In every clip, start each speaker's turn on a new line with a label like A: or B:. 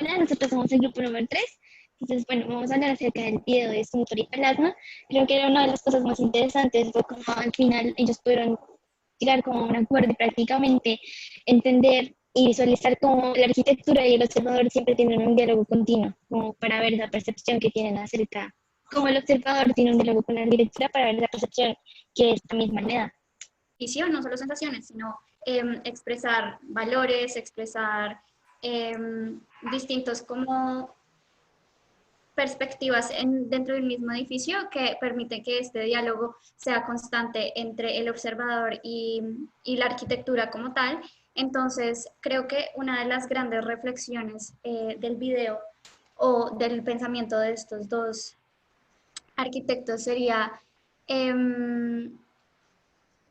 A: Hola, nosotros somos el grupo número 3. Entonces, bueno, vamos a hablar acerca del video de Suntory y Plasma. Creo que era una de las cosas más interesantes, fue como al final ellos pudieron llegar como a un acuerdo y prácticamente entender y visualizar cómo la arquitectura y el observador siempre tienen un diálogo continuo, como para ver esa percepción que tienen acerca, como el observador tiene un diálogo con la arquitectura para ver la percepción que esta misma le da.
B: Visión, no solo sensaciones, sino expresar valores, expresar distintos como perspectivas dentro del mismo edificio que permite que este diálogo sea constante entre el observador y la arquitectura como tal. Entonces, creo que una de las grandes reflexiones del video o del pensamiento de estos dos arquitectos sería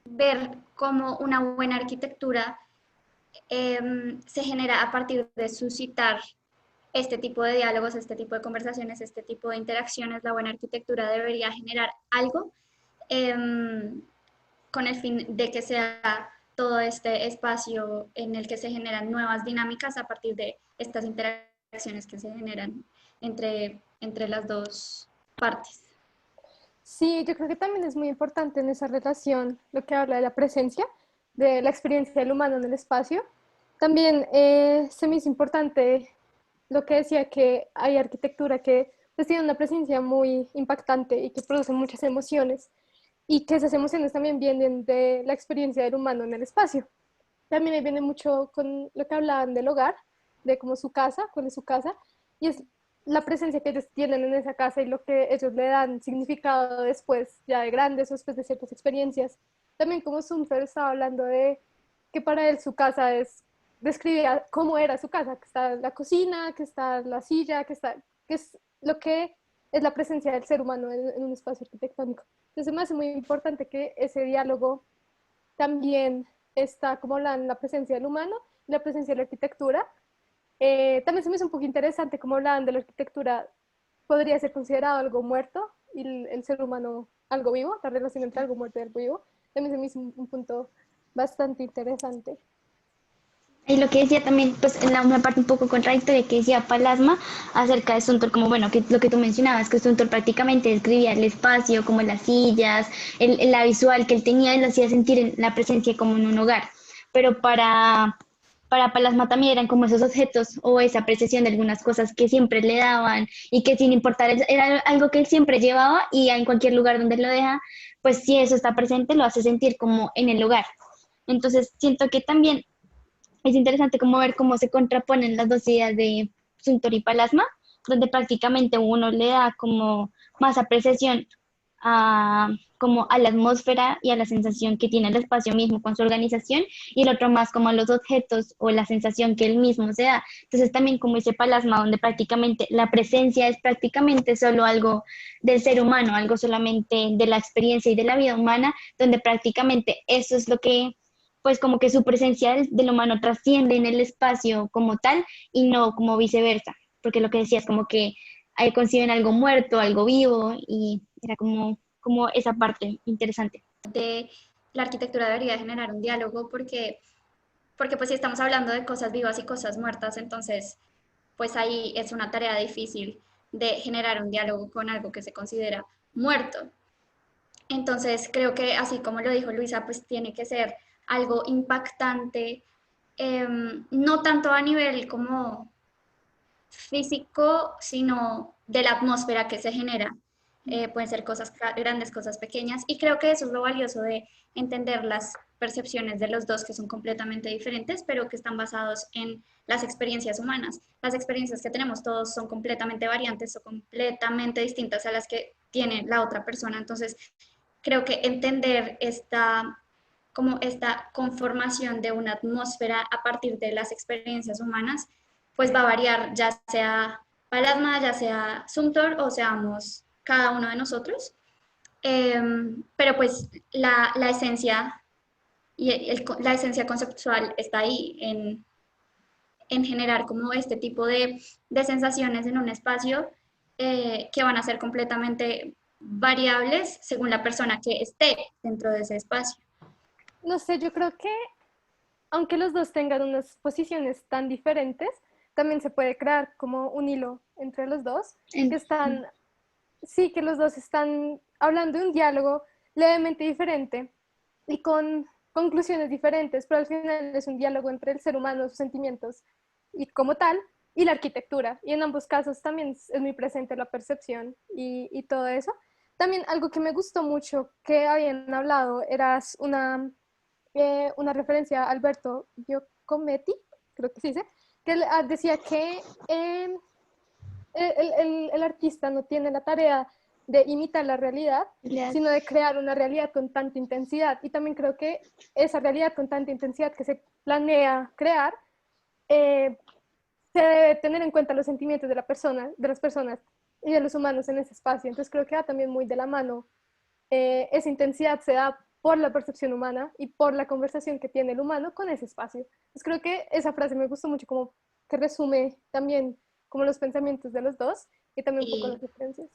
B: ver cómo una buena arquitectura se genera a partir de suscitar este tipo de diálogos, este tipo de conversaciones, este tipo de interacciones. La buena arquitectura debería generar algo eh, con el fin de que sea todo este espacio en el que se generan nuevas dinámicas a partir de estas interacciones que se generan entre las dos partes.
C: Sí, yo creo que también es muy importante en esa relación lo que habla de la presencia, de la experiencia del humano en el espacio. También se me hizo importante lo que decía que hay arquitectura que pues, tiene una presencia muy impactante y que produce muchas emociones y que esas emociones también vienen de la experiencia del humano en el espacio. También ahí viene mucho con lo que hablaban del hogar, de cómo su casa, cuál es su casa, y es la presencia que ellos tienen en esa casa y lo que ellos le dan significado después, ya de grandes o después de ciertas experiencias. También como Sumter estaba hablando de que para él su casa es, describía cómo era su casa, que está la cocina, que está la silla, que es lo que es la presencia del ser humano en un espacio arquitectónico. Entonces me hace muy importante que ese diálogo también está como la presencia del humano y la presencia de la arquitectura. También se me hizo un poco interesante cómo hablaban de la arquitectura, podría ser considerado algo muerto y el ser humano algo vivo, la relación entre algo muerto y algo vivo. También se me hizo un punto bastante interesante.
A: Y lo que decía también, pues en una parte un poco contradictoria que decía Palasma acerca de Suntor, como bueno, que lo que tú mencionabas, que Suntor prácticamente describía el espacio, como las sillas, la visual que él tenía, él lo hacía sentir en la presencia como en un hogar. Pero para Palasma también eran como esos objetos o esa apreciación de algunas cosas que siempre le daban y que sin importar, era algo que él siempre llevaba y en cualquier lugar donde lo deja, pues si eso está presente, lo hace sentir como en el hogar. Entonces siento que también es interesante como ver cómo se contraponen las dos ideas de Suntory y Palasma, donde prácticamente uno le da como más apreciación a, como a la atmósfera y a la sensación que tiene el espacio mismo con su organización, y el otro más como a los objetos o la sensación que él mismo se da. Entonces también como ese Palasma, donde prácticamente la presencia es prácticamente solo algo del ser humano, algo solamente de la experiencia y de la vida humana, donde prácticamente eso es lo que pues como que su presencia del humano trasciende en el espacio como tal y no como viceversa, porque lo que decías como que ahí conciben algo muerto, algo vivo y era como esa parte interesante.
B: De la arquitectura debería generar un diálogo porque pues si estamos hablando de cosas vivas y cosas muertas, entonces pues ahí es una tarea difícil de generar un diálogo con algo que se considera muerto. Entonces creo que así como lo dijo Luisa, pues tiene que ser algo impactante, no tanto a nivel como físico, sino de la atmósfera que se genera. Pueden ser cosas grandes, cosas pequeñas, y creo que eso es lo valioso de entender las percepciones de los dos, que son completamente diferentes, pero que están basados en las experiencias humanas. Las experiencias que tenemos todos son completamente variantes o completamente distintas a las que tiene la otra persona. Entonces, creo que entender como esta conformación de una atmósfera a partir de las experiencias humanas, pues va a variar, ya sea Palasma, ya sea Sumtor o seamos cada uno de nosotros. Pero pues la esencia y la esencia conceptual está ahí en generar como este tipo de sensaciones en un espacio que van a ser completamente variables según la persona que esté dentro de ese espacio.
C: No sé, yo creo que aunque los dos tengan unas posiciones tan diferentes, también se puede crear como un hilo entre los dos, que
A: En-
C: están, sí, que los dos están hablando de un diálogo levemente diferente y con conclusiones diferentes, pero al final es un diálogo entre el ser humano, sus sentimientos y como tal, y la arquitectura. Y en ambos casos también es muy presente la percepción y todo eso. También algo que me gustó mucho que habían hablado era una referencia a Alberto Giacometti, creo que sí dice, que él decía que el artista no tiene la tarea de imitar la realidad,
A: las-
C: sino de crear una realidad con tanta intensidad. Y también creo que esa realidad con tanta intensidad que se planea crear, eh, se debe tener en cuenta los sentimientos de, la persona, de las personas y de los humanos en ese espacio. Entonces creo que va también muy de la mano. Esa intensidad se da por la percepción humana y por la conversación que tiene el humano con ese espacio. Entonces creo que esa frase me gustó mucho, como que resume también como los pensamientos de los dos y también un poco las
B: Y
C: diferencias.